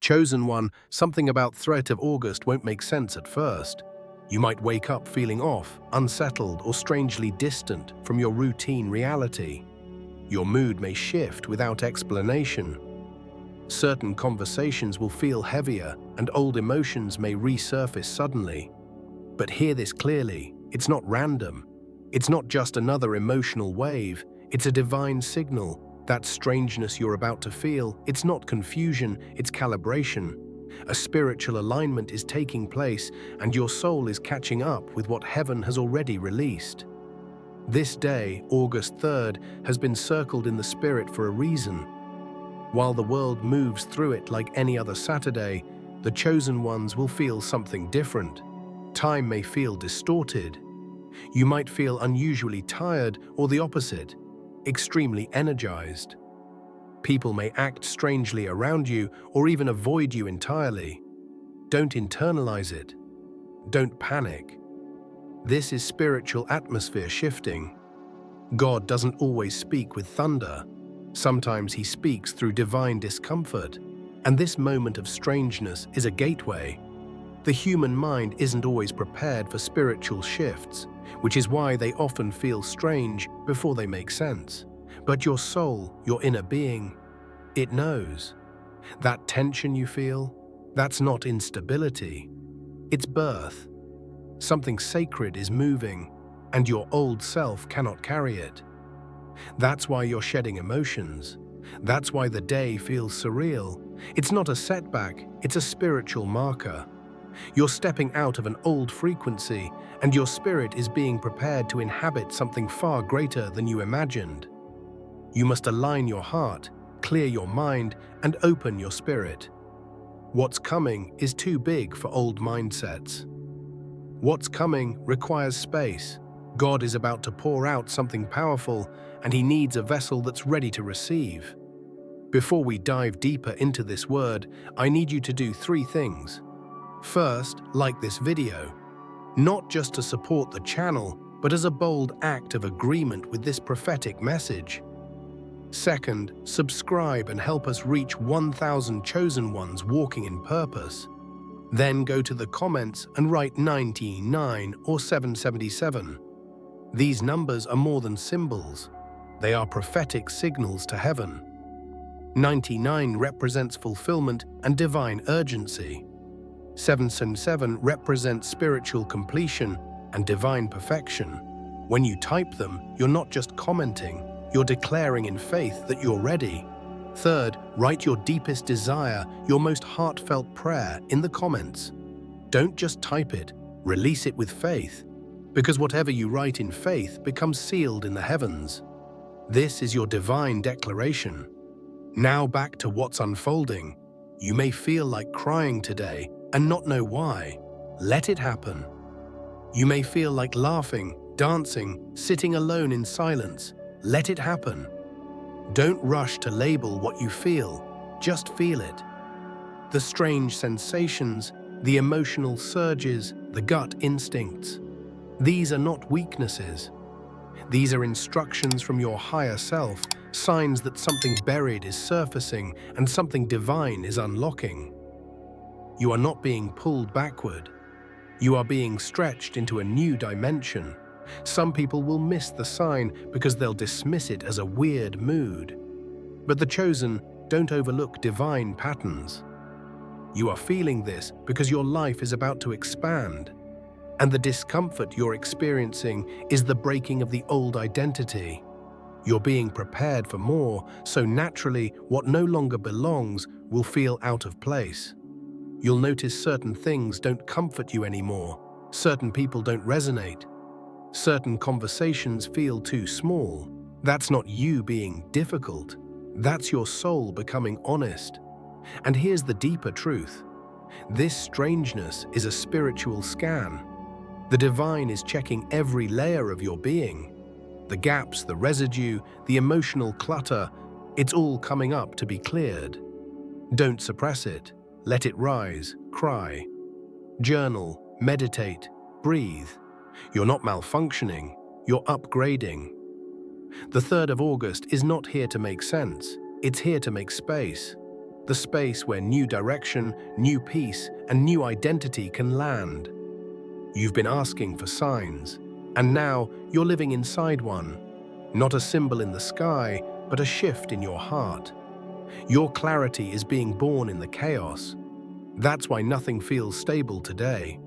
Chosen one, something about threat of August won't make sense at first. You might wake up feeling off, unsettled, or strangely distant from your routine reality. Your mood may shift without explanation. Certain conversations will feel heavier, and old emotions may resurface suddenly. But hear this clearly, it's not random. It's not just another emotional wave, it's a divine signal. That strangeness you're about to feel, it's not confusion, it's calibration. A spiritual alignment is taking place, and your soul is catching up with what heaven has already released. This day, August 3rd, has been circled in the spirit for a reason. While the world moves through it like any other Saturday, the chosen ones will feel something different. Time may feel distorted. You might feel unusually tired, or the opposite, extremely energized. People may act strangely around you or even avoid you entirely. Don't internalize it. Don't panic. This is spiritual atmosphere shifting. God doesn't always speak with thunder. Sometimes he speaks through divine discomfort, and this moment of strangeness is a gateway. The human mind isn't always prepared for spiritual shifts, which is why they often feel strange before they make sense. But your soul, your inner being, it knows. That tension you feel, that's not instability. It's birth. Something sacred is moving, and your old self cannot carry it. That's why you're shedding emotions. That's why the day feels surreal. It's not a setback, it's a spiritual marker. You're stepping out of an old frequency, and your spirit is being prepared to inhabit something far greater than you imagined. You must align your heart, clear your mind, and open your spirit. What's coming is too big for old mindsets. What's coming requires space. God is about to pour out something powerful, and he needs a vessel that's ready to receive. Before we dive deeper into this word, I need you to do 3 things. First, like this video, not just to support the channel, but as a bold act of agreement with this prophetic message. Second, subscribe and help us reach 1,000 chosen ones walking in purpose. Then go to the comments and write 99 or 777. These numbers are more than symbols. They are prophetic signals to heaven. 99 represents fulfillment and divine urgency. 777 represents spiritual completion and divine perfection. When you type them, you're not just commenting, you're declaring in faith that you're ready. Third, write your deepest desire, your most heartfelt prayer in the comments. Don't just type it, release it with faith, because whatever you write in faith becomes sealed in the heavens. This is your divine declaration. Now back to what's unfolding. You may feel like crying today and not know why. Let it happen. You may feel like laughing, dancing, sitting alone in silence. Let it happen. Don't rush to label what you feel, just feel it. The strange sensations, the emotional surges, the gut instincts. These are not weaknesses. These are instructions from your higher self, signs that something buried is surfacing and something divine is unlocking. You are not being pulled backward. You are being stretched into a new dimension. Some people will miss the sign because they'll dismiss it as a weird mood. But the chosen don't overlook divine patterns. You are feeling this because your life is about to expand. And the discomfort you're experiencing is the breaking of the old identity. You're being prepared for more, so naturally what no longer belongs will feel out of place. You'll notice certain things don't comfort you anymore. Certain people don't resonate. Certain conversations feel too small. That's not you being difficult. That's your soul becoming honest. And here's the deeper truth. This strangeness is a spiritual scan. The divine is checking every layer of your being. The gaps, the residue, the emotional clutter, it's all coming up to be cleared. Don't suppress it. Let it rise, cry. Journal, meditate, breathe. You're not malfunctioning, you're upgrading. The 3rd of August is not here to make sense, it's here to make space. the space where new direction, new peace, and new identity can land. You've been asking for signs, and now you're living inside one. Not a symbol in the sky, but a shift in your heart. Your clarity is being born in the chaos. That's why nothing feels stable today.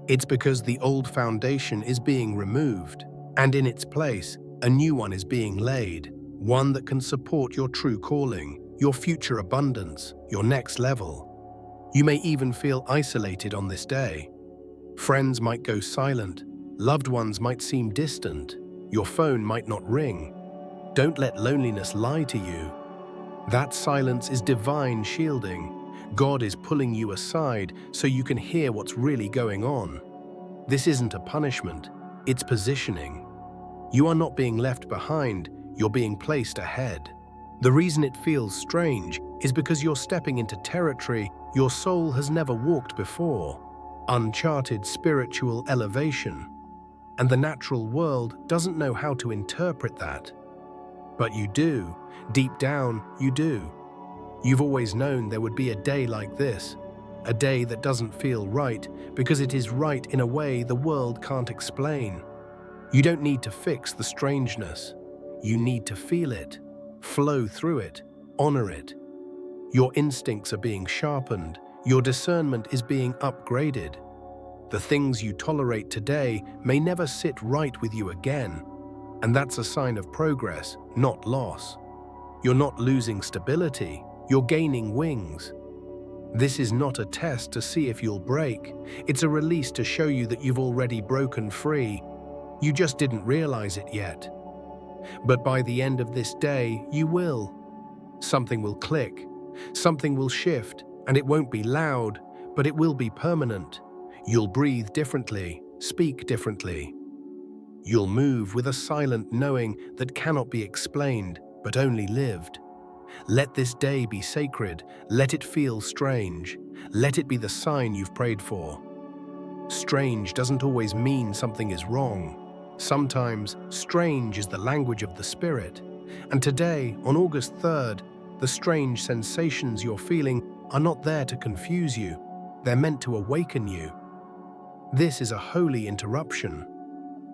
It's because the old foundation is being removed, and in its place, a new one is being laid, one that can support your true calling, your future abundance, your next level. You may even feel isolated on this day. Friends might go silent, loved ones might seem distant, your phone might not ring. Don't let loneliness lie to you. That silence is divine shielding. God is pulling you aside so you can hear what's really going on. This isn't a punishment, it's positioning. You are not being left behind, you're being placed ahead. The reason it feels strange is because you're stepping into territory your soul has never walked before. Uncharted spiritual elevation. And the natural world doesn't know how to interpret that. But you do. Deep down, you do. You've always known there would be a day like this, a day that doesn't feel right because it is right in a way the world can't explain. You don't need to fix the strangeness. You need to feel it, flow through it, honor it. Your instincts are being sharpened. Your discernment is being upgraded. The things you tolerate today may never sit right with you again, and that's a sign of progress, not loss. You're not losing stability, you're gaining wings. This is not a test to see if you'll break. It's a release to show you that you've already broken free. You just didn't realize it yet. But by the end of this day, you will. Something will click, something will shift, and it won't be loud, but it will be permanent. You'll breathe differently, speak differently. You'll move with a silent knowing that cannot be explained, but only lived. Let this day be sacred. Let it feel strange. Let it be the sign you've prayed for. Strange doesn't always mean something is wrong. Sometimes, strange is the language of the spirit. And today, on August 3rd, the strange sensations you're feeling are not there to confuse you. They're meant to awaken you. This is a holy interruption,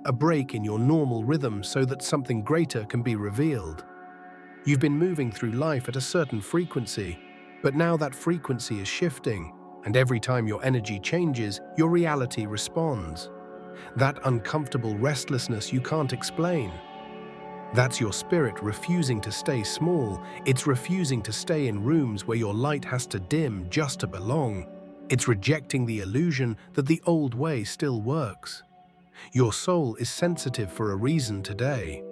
a break in your normal rhythm so that something greater can be revealed. You've been moving through life at a certain frequency, but now that frequency is shifting, and every time your energy changes, your reality responds. That uncomfortable restlessness you can't explain. That's your spirit refusing to stay small. It's refusing to stay in rooms where your light has to dim just to belong. It's rejecting the illusion that the old way still works. Your soul is sensitive for a reason today.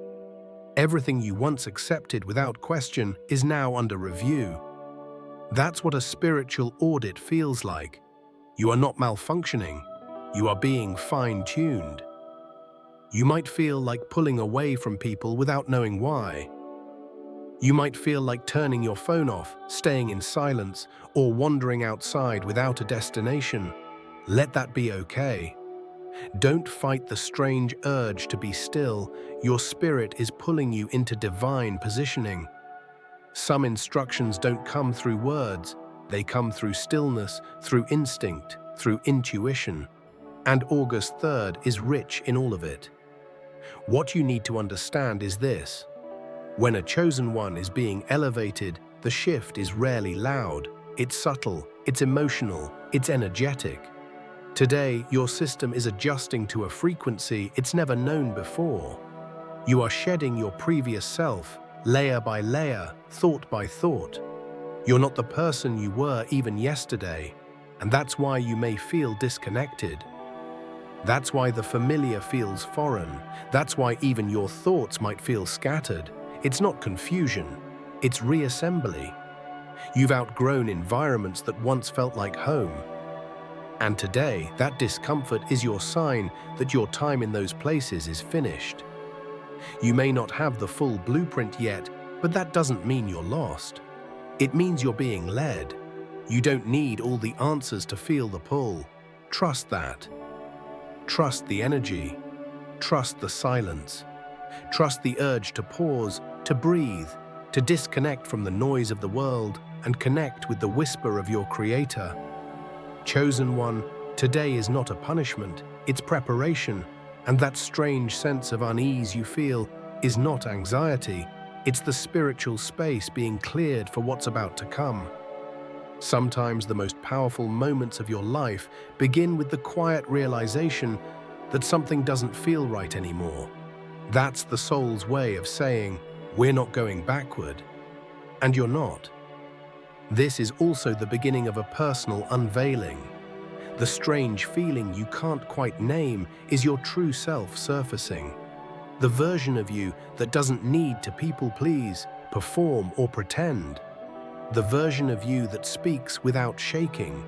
Everything you once accepted without question is now under review. That's what a spiritual audit feels like. You are not malfunctioning. You are being fine-tuned. You might feel like pulling away from people without knowing why. You might feel like turning your phone off, staying in silence, or wandering outside without a destination. Let that be okay. Don't fight the strange urge to be still. Your spirit is pulling you into divine positioning. Some instructions don't come through words. They come through stillness, through instinct, through intuition. And August 3rd is rich in all of it. What you need to understand is this. When a chosen one is being elevated, the shift is rarely loud. It's subtle, it's emotional, it's energetic. Today, your system is adjusting to a frequency it's never known before. You are shedding your previous self, layer by layer, thought by thought. You're not the person you were even yesterday, and that's why you may feel disconnected. That's why the familiar feels foreign. That's why even your thoughts might feel scattered. It's not confusion, it's reassembly. You've outgrown environments that once felt like home. And today, that discomfort is your sign that your time in those places is finished. You may not have the full blueprint yet, but that doesn't mean you're lost. It means you're being led. You don't need all the answers to feel the pull. Trust that. Trust the energy. Trust the silence. Trust the urge to pause, to breathe, to disconnect from the noise of the world and connect with the whisper of your Creator. Chosen one, today is not a punishment, it's preparation, and that strange sense of unease you feel is not anxiety, it's the spiritual space being cleared for what's about to come. Sometimes the most powerful moments of your life begin with the quiet realization that something doesn't feel right anymore. That's the soul's way of saying, we're not going backward. And you're not. This is also the beginning of a personal unveiling. The strange feeling you can't quite name is your true self surfacing. The version of you that doesn't need to people please, perform, or pretend. The version of you that speaks without shaking,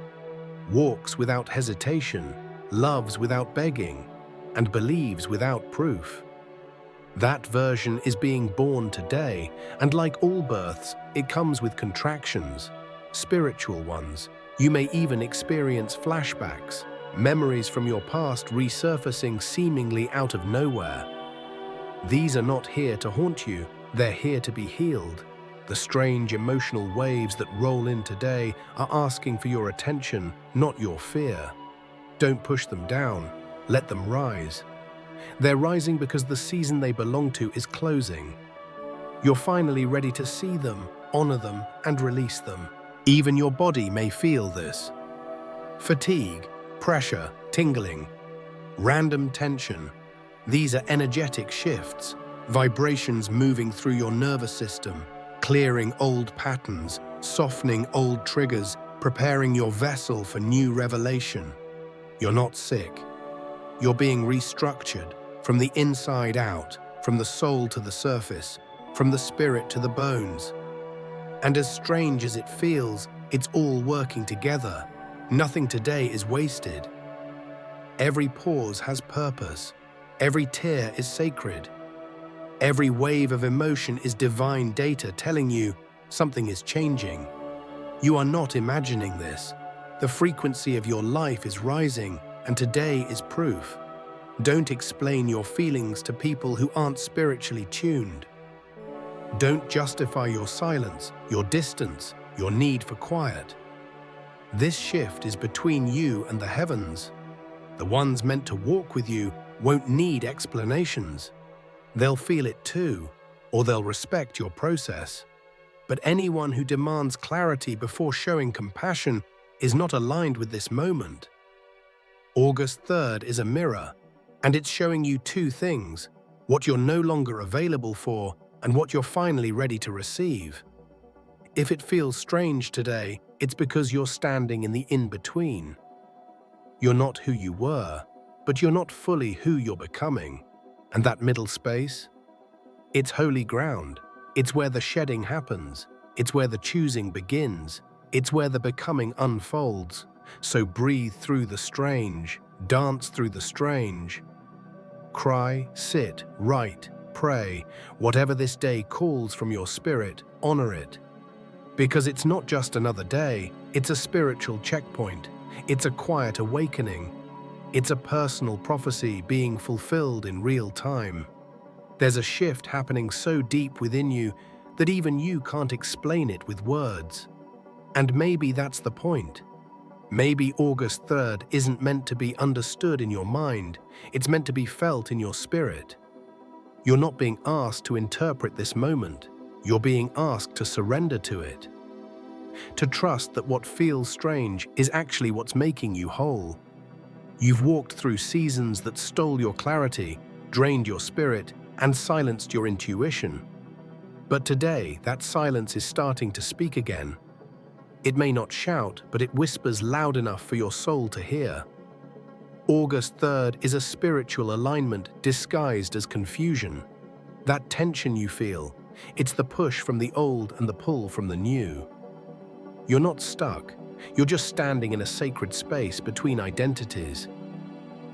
walks without hesitation, loves without begging, and believes without proof. That version is being born today, and like all births, it comes with contractions, spiritual ones. You may even experience flashbacks, memories from your past resurfacing seemingly out of nowhere. These are not here to haunt you, they're here to be healed. The strange emotional waves that roll in today are asking for your attention, not your fear. Don't push them down, let them rise. They're rising because the season they belong to is closing. You're finally ready to see them, honor them, and release them. Even your body may feel this. Fatigue, pressure, tingling, random tension. These are energetic shifts, vibrations moving through your nervous system, clearing old patterns, softening old triggers, preparing your vessel for new revelation. You're not sick. You're being restructured from the inside out, from the soul to the surface, from the spirit to the bones. And as strange as it feels, it's all working together. Nothing today is wasted. Every pause has purpose. Every tear is sacred. Every wave of emotion is divine data telling you something is changing. You are not imagining this. The frequency of your life is rising, and today is proof. Don't explain your feelings to people who aren't spiritually tuned. Don't justify your silence, your distance, your need for quiet. This shift is between you and the heavens. The ones meant to walk with you won't need explanations. They'll feel it too, or they'll respect your process. But anyone who demands clarity before showing compassion is not aligned with this moment. August 3rd is a mirror, and it's showing you two things: what you're no longer available for and what you're finally ready to receive. If it feels strange today, it's because you're standing in the in-between. You're not who you were, but you're not fully who you're becoming. And that middle space? It's holy ground. It's where the shedding happens. It's where the choosing begins. It's where the becoming unfolds. So breathe through the strange, dance through the strange. Cry, sit, write, pray. Whatever this day calls from your spirit, honor it. Because it's not just another day, it's a spiritual checkpoint. It's a quiet awakening. It's a personal prophecy being fulfilled in real time. There's a shift happening so deep within you that even you can't explain it with words. And maybe that's the point. Maybe August 3rd isn't meant to be understood in your mind, it's meant to be felt in your spirit. You're not being asked to interpret this moment, you're being asked to surrender to it. To trust that what feels strange is actually what's making you whole. You've walked through seasons that stole your clarity, drained your spirit, and silenced your intuition. But today, that silence is starting to speak again. It may not shout, but it whispers loud enough for your soul to hear. August 3rd is a spiritual alignment disguised as confusion. That tension you feel, it's the push from the old and the pull from the new. You're not stuck, you're just standing in a sacred space between identities.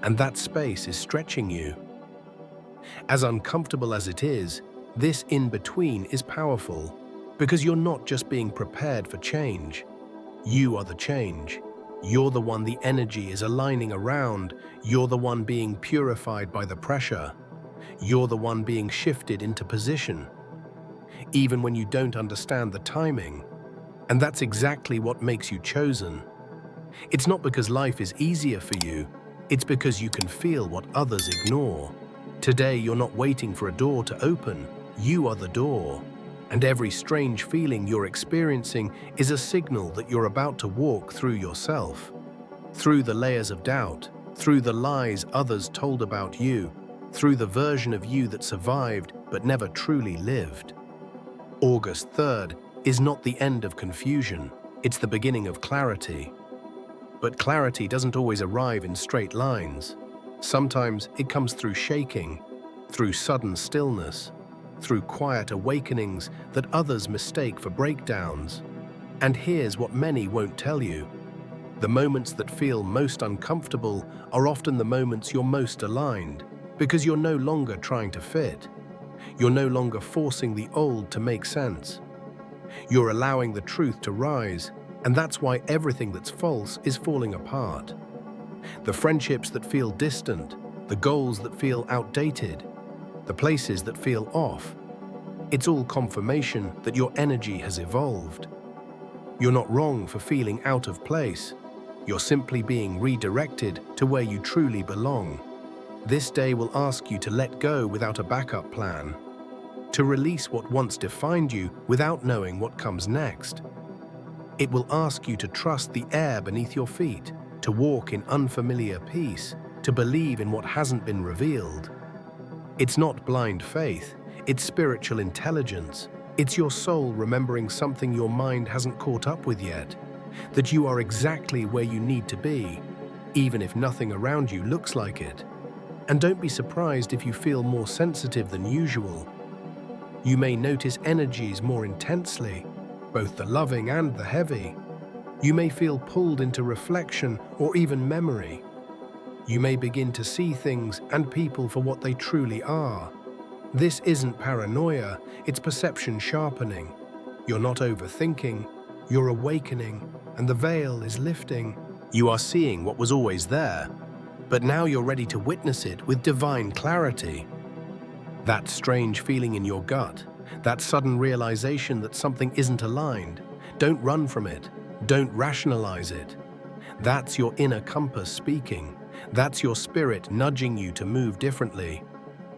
And that space is stretching you. As uncomfortable as it is, this in-between is powerful. Because you're not just being prepared for change. You are the change. You're the one the energy is aligning around. You're the one being purified by the pressure. You're the one being shifted into position. Even when you don't understand the timing. And that's exactly what makes you chosen. It's not because life is easier for you, it's because you can feel what others ignore. Today, you're not waiting for a door to open, you are the door. And every strange feeling you're experiencing is a signal that you're about to walk through yourself. Through the layers of doubt, through the lies others told about you, through the version of you that survived but never truly lived. August 3rd is not the end of confusion, it's the beginning of clarity. But clarity doesn't always arrive in straight lines. Sometimes it comes through shaking, through sudden stillness, through quiet awakenings that others mistake for breakdowns. And here's what many won't tell you. The moments that feel most uncomfortable are often the moments you're most aligned, because you're no longer trying to fit. You're no longer forcing the old to make sense. You're allowing the truth to rise, and that's why everything that's false is falling apart. The friendships that feel distant, the goals that feel outdated, the places that feel off. It's all confirmation that your energy has evolved. You're not wrong for feeling out of place. You're simply being redirected to where you truly belong. This day will ask you to let go without a backup plan, to release what once defined you without knowing what comes next. It will ask you to trust the air beneath your feet, to walk in unfamiliar peace, to believe in what hasn't been revealed. It's not blind faith, it's spiritual intelligence. It's your soul remembering something your mind hasn't caught up with yet, that you are exactly where you need to be, even if nothing around you looks like it. And don't be surprised if you feel more sensitive than usual. You may notice energies more intensely, both the loving and the heavy. You may feel pulled into reflection or even memory. You may begin to see things and people for what they truly are. This isn't paranoia, it's perception sharpening. You're not overthinking, you're awakening, and the veil is lifting. You are seeing what was always there, but now you're ready to witness it with divine clarity. That strange feeling in your gut, that sudden realization that something isn't aligned, don't run from it, don't rationalize it. That's your inner compass speaking. That's your spirit nudging you to move differently.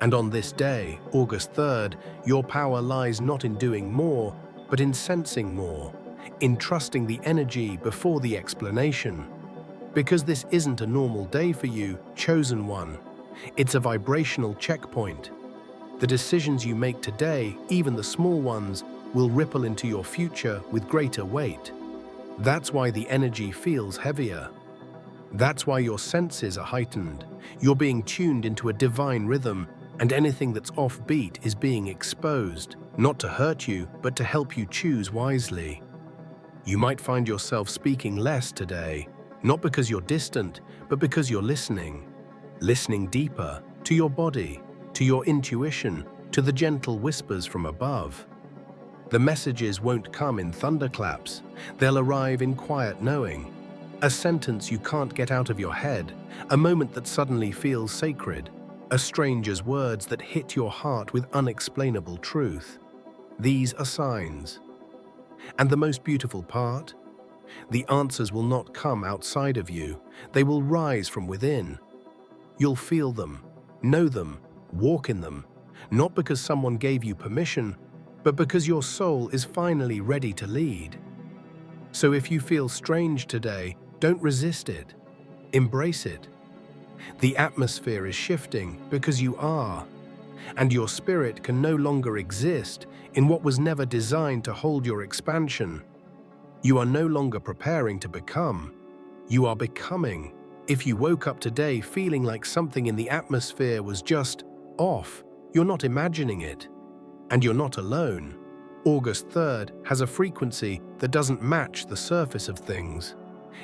And on this day, August 3rd, your power lies not in doing more, but in sensing more, in trusting the energy before the explanation. Because this isn't a normal day for you, chosen one. It's a vibrational checkpoint. The decisions you make today, even the small ones, will ripple into your future with greater weight. That's why the energy feels heavier. That's why your senses are heightened. You're being tuned into a divine rhythm, and anything that's offbeat is being exposed, not to hurt you, but to help you choose wisely. You might find yourself speaking less today, not because you're distant, but because you're listening. Listening deeper, to your body, to your intuition, to the gentle whispers from above. The messages won't come in thunderclaps, they'll arrive in quiet knowing. A sentence you can't get out of your head, a moment that suddenly feels sacred, a stranger's words that hit your heart with unexplainable truth. These are signs. And the most beautiful part? The answers will not come outside of you, they will rise from within. You'll feel them, know them, walk in them, not because someone gave you permission, but because your soul is finally ready to lead. So if you feel strange today, don't resist it. Embrace it. The atmosphere is shifting because you are, and your spirit can no longer exist in what was never designed to hold your expansion. You are no longer preparing to become. You are becoming. If you woke up today feeling like something in the atmosphere was just off, you're not imagining it. And you're not alone. August 3rd has a frequency that doesn't match the surface of things.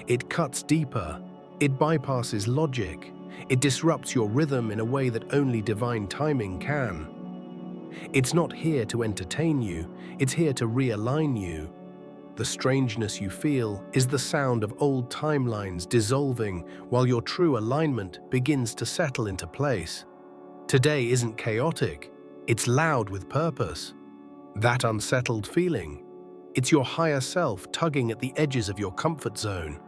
It cuts deeper. It bypasses logic. It disrupts your rhythm in a way that only divine timing can. It's not here to entertain you. It's here to realign you. The strangeness you feel is the sound of old timelines dissolving while your true alignment begins to settle into place. Today isn't chaotic. It's loud with purpose. That unsettled feeling, It's your higher self tugging at the edges of your comfort zone,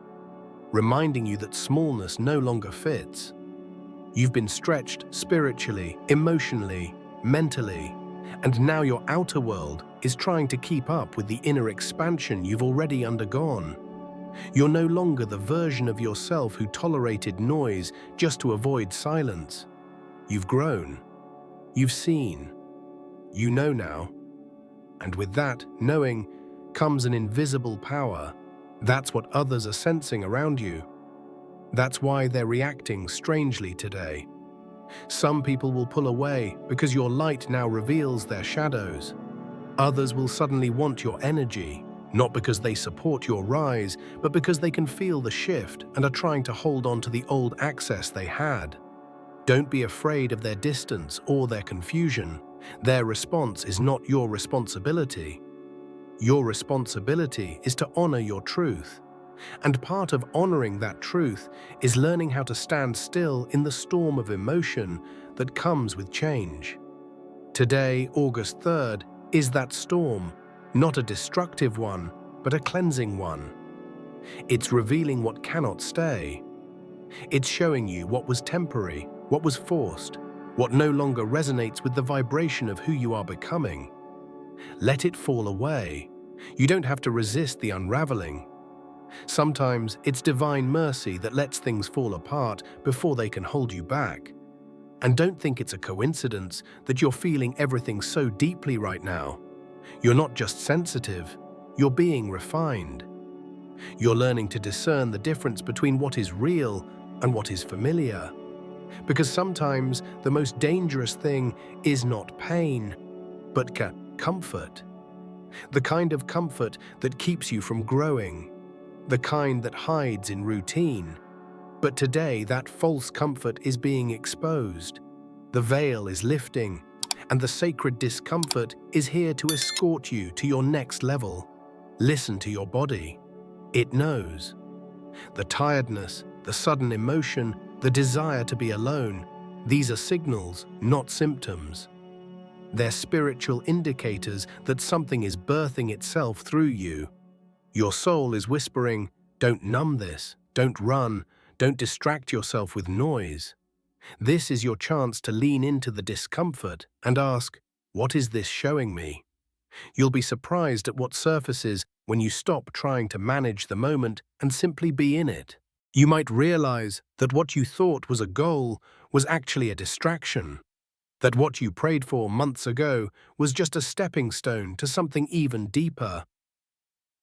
reminding you that smallness no longer fits. You've been stretched spiritually, emotionally, mentally, and now your outer world is trying to keep up with the inner expansion you've already undergone. You're no longer the version of yourself who tolerated noise just to avoid silence. You've grown. You've seen. You know now. And with that knowing comes an invisible power. That's what others are sensing around you. That's why they're reacting strangely today. Some people will pull away because your light now reveals their shadows. Others will suddenly want your energy, not because they support your rise, but because they can feel the shift and are trying to hold on to the old access they had. Don't be afraid of their distance or their confusion. Their response is not your responsibility. Your responsibility is to honor your truth. And part of honoring that truth is learning how to stand still in the storm of emotion that comes with change. Today, August 3rd, is that storm, not a destructive one, but a cleansing one. It's revealing what cannot stay. It's showing you what was temporary, what was forced, what no longer resonates with the vibration of who you are becoming. Let it fall away. You don't have to resist the unraveling. Sometimes it's divine mercy that lets things fall apart before they can hold you back. And don't think it's a coincidence that you're feeling everything so deeply right now. You're not just sensitive, you're being refined. You're learning to discern the difference between what is real and what is familiar. Because sometimes the most dangerous thing is not pain, but comfort. The kind of comfort that keeps you from growing. The kind that hides in routine. But today, that false comfort is being exposed. The veil is lifting, and the sacred discomfort is here to escort you to your next level. Listen to your body. It knows. The tiredness, the sudden emotion, the desire to be alone, these are signals, not symptoms. They're spiritual indicators that something is birthing itself through you. Your soul is whispering, don't numb this, don't run, don't distract yourself with noise. This is your chance to lean into the discomfort and ask, what is this showing me? You'll be surprised at what surfaces when you stop trying to manage the moment and simply be in it. You might realize that what you thought was a goal was actually a distraction. That what you prayed for months ago was just a stepping stone to something even deeper.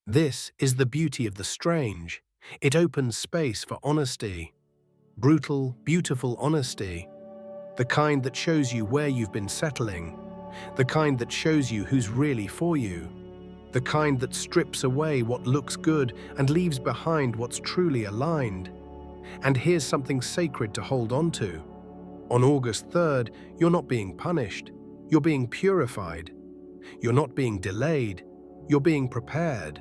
This is the beauty of the strange. It opens space for honesty. Brutal, beautiful honesty. The kind that shows you where you've been settling. The kind that shows you who's really for you. The kind that strips away what looks good and leaves behind what's truly aligned. And here's something sacred to hold on to. On August 3rd, you're not being punished. You're being purified. You're not being delayed. You're being prepared.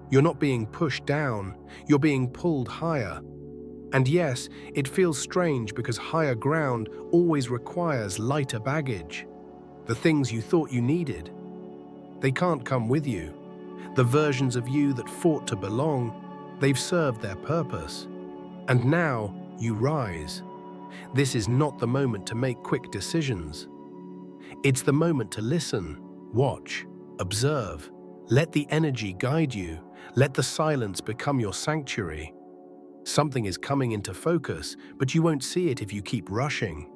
You're not being pushed down, you're being pulled higher. And yes, it feels strange because higher ground always requires lighter baggage. The things you thought you needed, they can't come with you. The versions of you that fought to belong, they've served their purpose. And now you rise. This is not the moment to make quick decisions. It's the moment to listen, watch, observe. Let the energy guide you. Let the silence become your sanctuary. Something is coming into focus, but you won't see it if you keep rushing.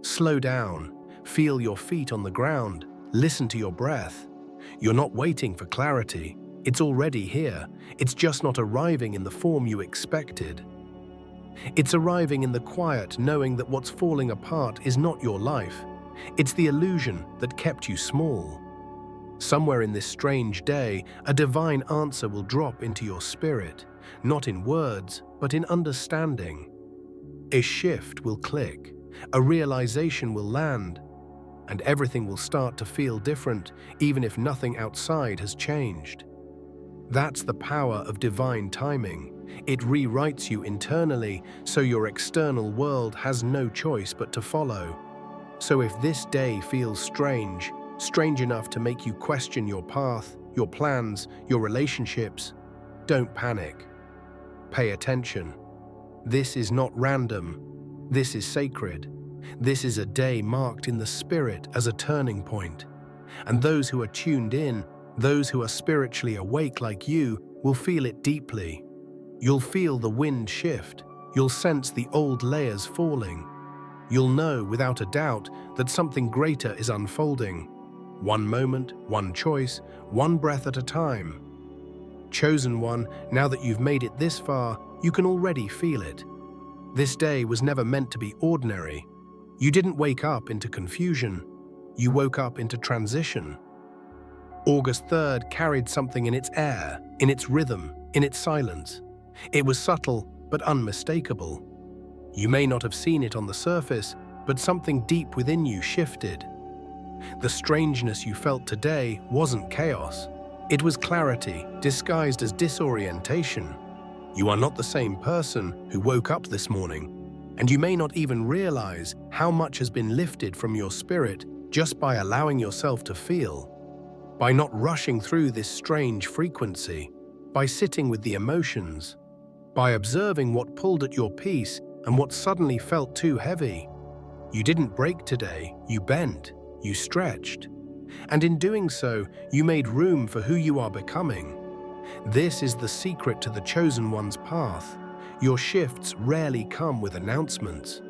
Slow down. Feel your feet on the ground. Listen to your breath. You're not waiting for clarity. It's already here. It's just not arriving in the form you expected. It's arriving in the quiet, knowing that what's falling apart is not your life. It's the illusion that kept you small. Somewhere in this strange day, a divine answer will drop into your spirit, not in words, but in understanding. A shift will click, a realization will land, and everything will start to feel different, even if nothing outside has changed. That's the power of divine timing. It rewrites you internally, so your external world has no choice but to follow. So if this day feels strange enough to make you question your path, your plans, your relationships. Don't panic. Pay attention. This is not random. This is sacred. This is a day marked in the spirit as a turning point. And those who are tuned in, those who are spiritually awake like you, will feel it deeply. You'll feel the wind shift. You'll sense the old layers falling. You'll know without a doubt that something greater is unfolding. One moment, one choice, one breath at a time. Chosen one, now that you've made it this far, you can already feel it. This day was never meant to be ordinary. You didn't wake up into confusion. You woke up into transition. August 3rd carried something in its air, in its rhythm, in its silence. It was subtle, but unmistakable. You may not have seen it on the surface, but something deep within you shifted. The strangeness you felt today wasn't chaos. It was clarity, disguised as disorientation. You are not the same person who woke up this morning, and you may not even realize how much has been lifted from your spirit just by allowing yourself to feel. By not rushing through this strange frequency, by sitting with the emotions, by observing what pulled at your peace and what suddenly felt too heavy. You didn't break today, you bent, you stretched. And in doing so, you made room for who you are becoming. This is the secret to the chosen one's path. Your shifts rarely come with announcements.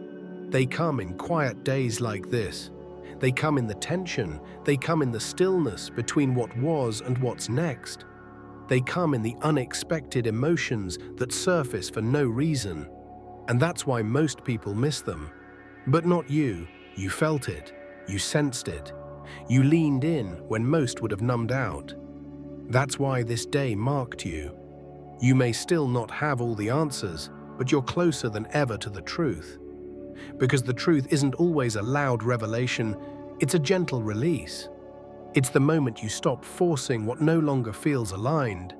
They come in quiet days like this. They come in the tension. They come in the stillness between what was and what's next. They come in the unexpected emotions that surface for no reason. And that's why most people miss them. But not you. You felt it. You sensed it. You leaned in when most would have numbed out. That's why this day marked you. You may still not have all the answers, but you're closer than ever to the truth. Because the truth isn't always a loud revelation, it's a gentle release. It's the moment you stop forcing what no longer feels aligned.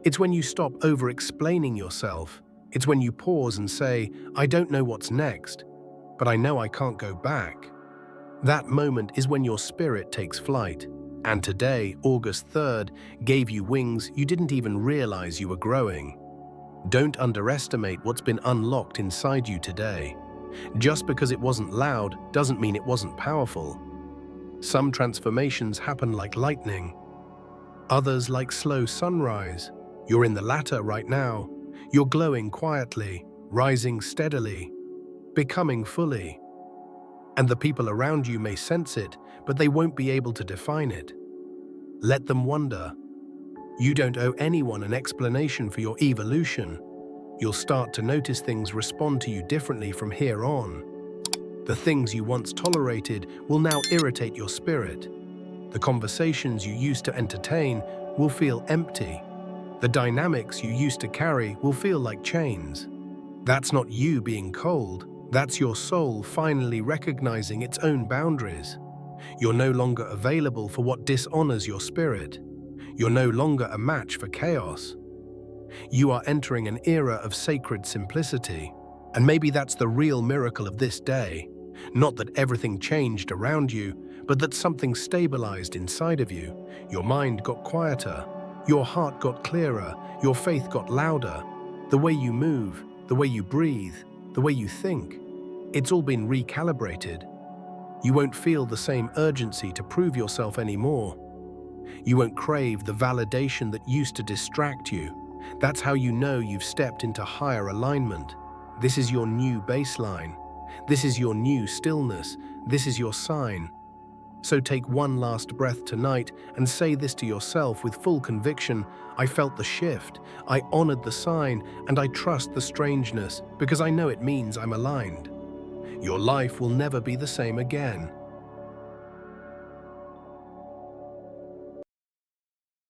It's when you stop over-explaining yourself. It's when you pause and say, I don't know what's next, but I know I can't go back. That moment is when your spirit takes flight. And today, August 3rd, gave you wings you didn't even realize you were growing. Don't underestimate what's been unlocked inside you today. Just because it wasn't loud doesn't mean it wasn't powerful. Some transformations happen like lightning. Others like slow sunrise. You're in the latter right now. You're glowing quietly, rising steadily, becoming fully. And the people around you may sense it, but they won't be able to define it. Let them wonder. You don't owe anyone an explanation for your evolution. You'll start to notice things respond to you differently from here on. The things you once tolerated will now irritate your spirit. The conversations you used to entertain will feel empty. The dynamics you used to carry will feel like chains. That's not you being cold. That's your soul finally recognizing its own boundaries. You're no longer available for what dishonors your spirit. You're no longer a match for chaos. You are entering an era of sacred simplicity. And maybe that's the real miracle of this day. Not that everything changed around you, but that something stabilized inside of you. Your mind got quieter. Your heart got clearer. Your faith got louder. The way you move, the way you breathe, the way you think. It's all been recalibrated. You won't feel the same urgency to prove yourself anymore. You won't crave the validation that used to distract you. That's how you know you've stepped into higher alignment. This is your new baseline. This is your new stillness. This is your sign. So take one last breath tonight and say this to yourself with full conviction. I felt the shift. I honored the sign, and I trust the strangeness because I know it means I'm aligned. Your life will never be the same again.